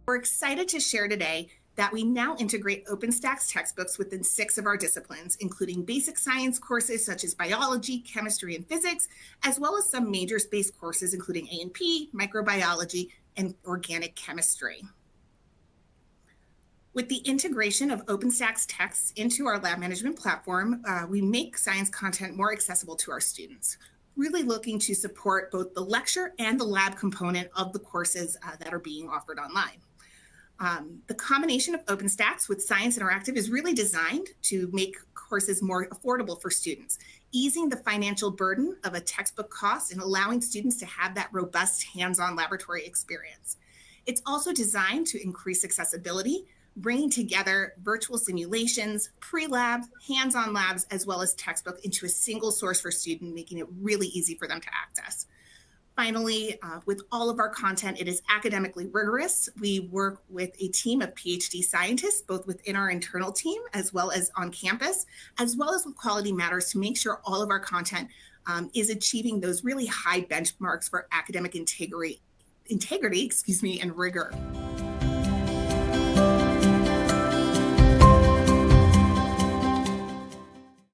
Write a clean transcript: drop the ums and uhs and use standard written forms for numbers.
We're excited to share today that we now integrate OpenStax textbooks within 6 of our disciplines, including basic science courses such as biology, chemistry, and physics, as well as some majors-based courses including A&P, microbiology, and organic chemistry. With the integration of OpenStax texts into our lab management platform, we make science content more accessible to our students, really looking to support both the lecture and the lab component of the courses that are being offered online. The combination of OpenStax with Science Interactive is really designed to make courses more affordable for students, easing the financial burden of a textbook cost and allowing students to have that robust hands-on laboratory experience. It's also designed to increase accessibility, bringing together virtual simulations, pre-labs, hands-on labs, as well as textbook into a single source for students, making it really easy for them to access. Finally, with all of our content, it is academically rigorous. We work with a team of PhD scientists, both within our internal team as well as on campus, as well as with Quality Matters to make sure all of our content is achieving those really high benchmarks for academic integrity, and rigor.